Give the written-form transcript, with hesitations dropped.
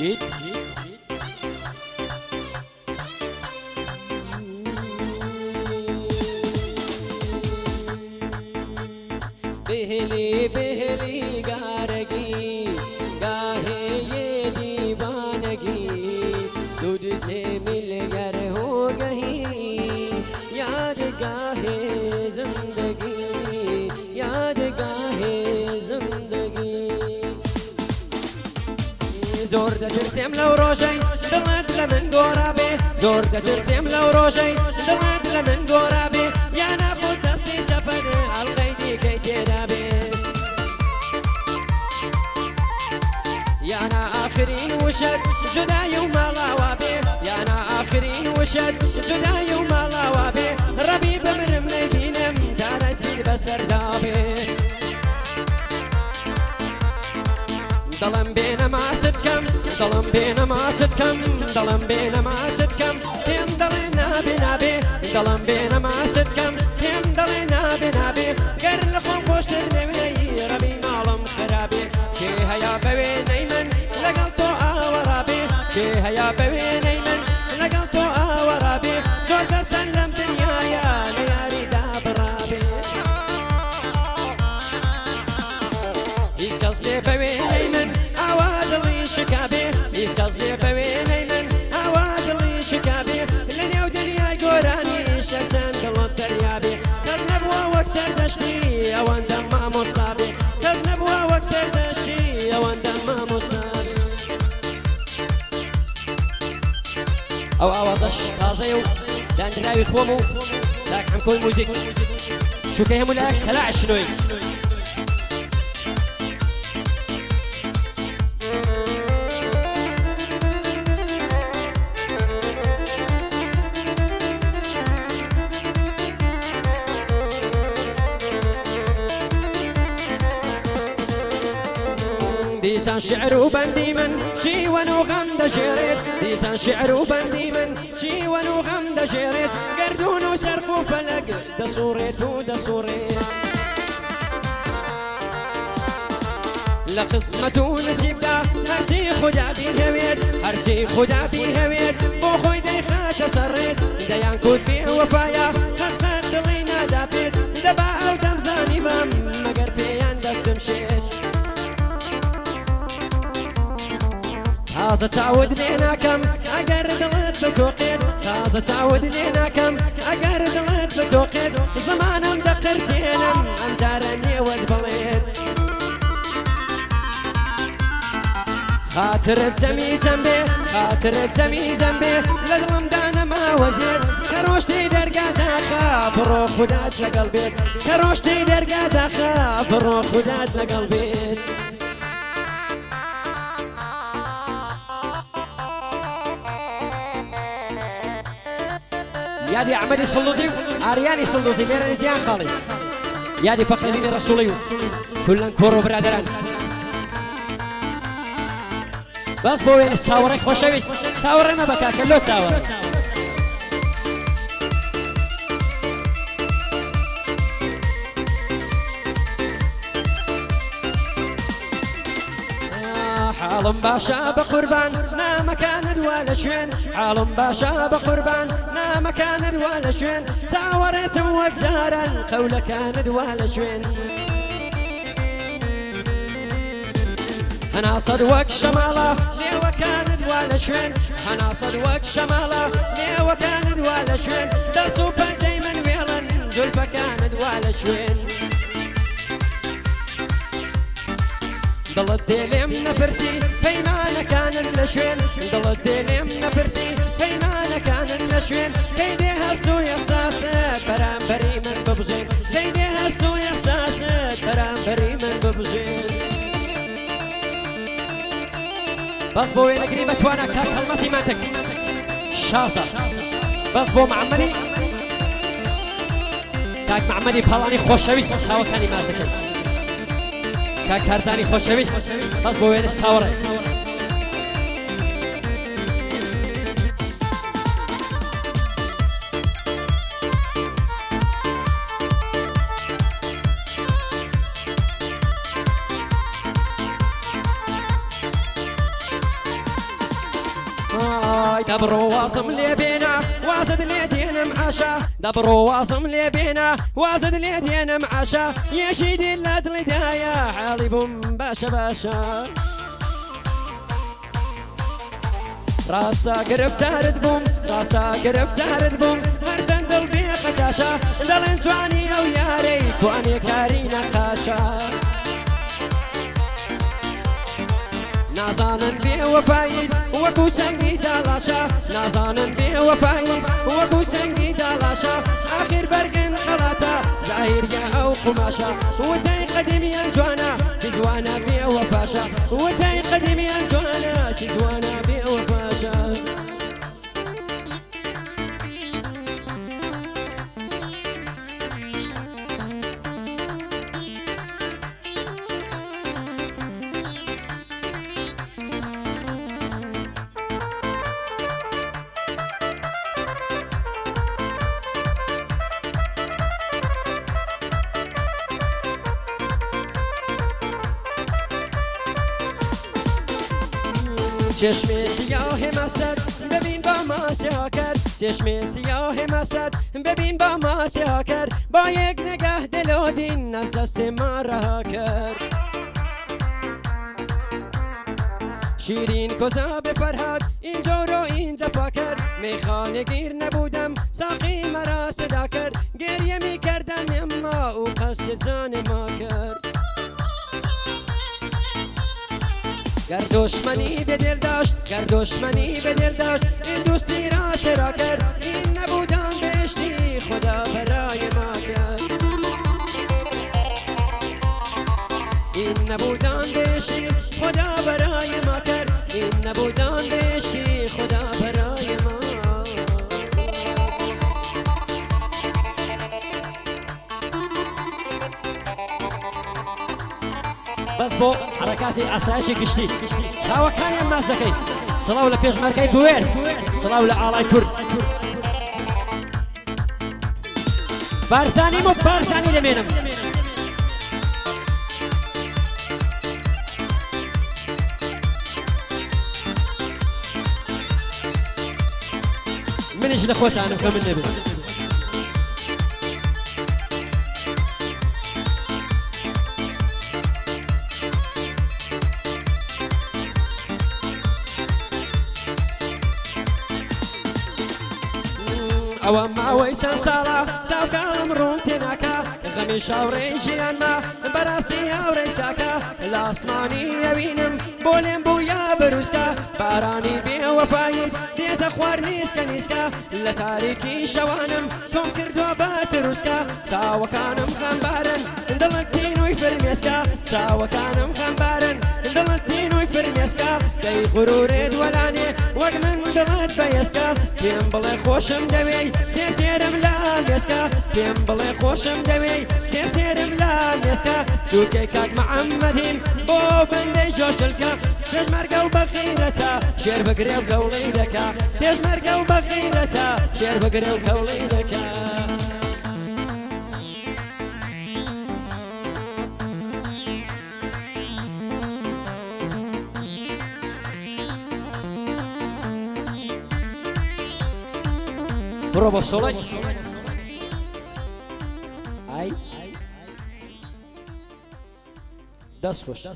جيت بهلی بهلی گارگی گاهی یہ دیوانگی تجھ سے مل کر ہو گئی یادگاہ زندگی یادگاہ زندگی زور ترسم لو روشي دلت لمن قرابي زور ترسم لو روشي دلت لمن قرابي يا ناخد دستي سفر عالغيدي كي تنابي يا انا اخرين وشد جدا يوم العوابي يا انا اخرين وشد جدا يوم العوابي ربي بمرم ليدينم دارس بيد بسر دابي ضلم بينا ما صدكم ضلم بينا ما صدكم ضلم بينا ما صدكم هم ضلينا بنابي ضلم بينا ما صدكم هم ضلينا بنابي غير لخوف وشترني بني ربي معلم خرابي شي هيا بوين ايمن لقلتو ورابي شي هيا بوين ايمن لقلتو ورابي زود سلم دنيايا ليالي داب رابي يسكز لي بوين ايمن عوادلي شكابي يسكز لي بوين ايمن عوادلي شكابي لنيا ودنيا قراني شتان دلو تريابي كذنبوا واكسر دشتي اوان دم مصابي كذنبوا واكسر دشتي اوان دم مصابي او ضش طازيو داندراوي خومو ذاك عم كل موزيك شو كيهمو لك سلاع شنوي ديسان شعر وبندي من شي ونغم دجيريت ديسان شعر وبندي من شي ونغم دجيريت قردون وسرق وفلق دصوريت ودصوريت لقسمة نسيب دا هرتي خدا بي هويت هرتي خدا بي هويت بو خوي ديخا تسريت ديان كود بي وفايا خد لينا دابيت دبا او دمزاني بام مقر بيان دك مشيت هذا تعود لينا كم أقرد لت بتوقيت هذا تعود لينا كم أقرد لت بتوقيت زمان مدقرتينم أمتارني والبليت خاطر زمي زنبي خاطر زمي زنبي لظلم دانا ما وزير كروشتي درقا داخا بروح خدات لقلبي كروشتي درقا داخا بروح خدات لقلبي يادي عملي صلوزي عرياني صلوزي ليراني زيان خالي يادي فخر دين رسولي كلن كورو برادران بس بوين الساوري خوشويس ساوري ما بكا كلو ساوري حالم باشا بقربان نا مكان ولا شين حالم باشا بقربان نا مكان ولا شين ساورت وقزارا قول كان ولا شين انا صدوك شماله ليه وكان ولا شين انا صدوك شماله ليه وكان ولا شين درسوبا زي من ويلن زلفة كانت ولا شين ضلت ديلي من فرسي فيمانا كان النشوين ضلت ديلي من فرسي فيمانا كان النشوين كيديها سويا ساسة برامبري من ببزين كيديها سويا ساسة برامبري من ببزين بس بوين قريبة وانا كلمتي ماتك شاسة بس بو معمري كاك معمري بهلاني خوشويس ساوة كاني مازكن كاك هرزاني خوشويس بس بو وين الساورة دبرو واصم لي بينا وازد لي دين معاشا دبرو واصم لي بينا وازد لي دين معاشا يا شيدي اللاد الهدايا حالي بوم باشا باشا راسا قرفتار بوم راسا قرفتار بوم هرسن دل بي قداشا دل انتواني او ياري كواني كاري نقاشا نازانن بي وفايد وكو سنگي دالاشا نازانن بي وفايد وكو سنگي دالاشا آخر برقن خلاتا زاهر يا او قماشا وداي قديم يا جوانا سيزوانا بي وفاشا وداي قديم يا جوانا سيزوانا بي وفاشا چشم سیاه مسد ببین با ما چه کرد چشم سیاه مسد ببین با ما چه کرد با یک نگاه دل و دین از دست ما رها کرد شیرین کجا به فرهاد اینجا رو اینجا فا کرد میخانه گیر نبودم ساقی مرا صدا کرد گریه میکردم اما او قصد جان ما کرد گر دشمنی به دل داشت گر دشمنی به دل داشت این دوستی را چرا کرد این نبودم بهشتی خدا برای ما کرد این نبودم بهشتی خدا برای ما کرد این نبودم بهشتی خدا برای ما بس بو حركاتي عساشي قشتي ساوا كان يا مازكي صلاو لبيش ماركاي بوير صلاو لآلاي كرد بارزاني مو بارزاني لمينم منيش لخوت انا كم النبي او ما ويسان سالا ساو كالم روم تناكا غمي شاوري جيان ما براستي هاوري ساكا الاسماني يبينم بولم بويا بروسكا باراني بي وفايد ديت اخوار نيسكا نيسكا لتاريكي شوانم كوم كردو باتروسكا ساو كانم خمبارن دلتين ويفرميسكا ساو كانم خمبارن دلتين ويفرميسكا دي غرور دولاني وقمن دلت بيسكا تيم بلي خوشم دوي تيرم لا مسكا تيم بلي خوشم دوي تيرم لا مسكا شوكي كاك محمدين بو بندي جوش الكا تيز مرقا وبخيرتا شير بقري وقولي دكا تيز مرقا وبخيرتا شير بقري وقولي دكا برافو صولي اي دست خوش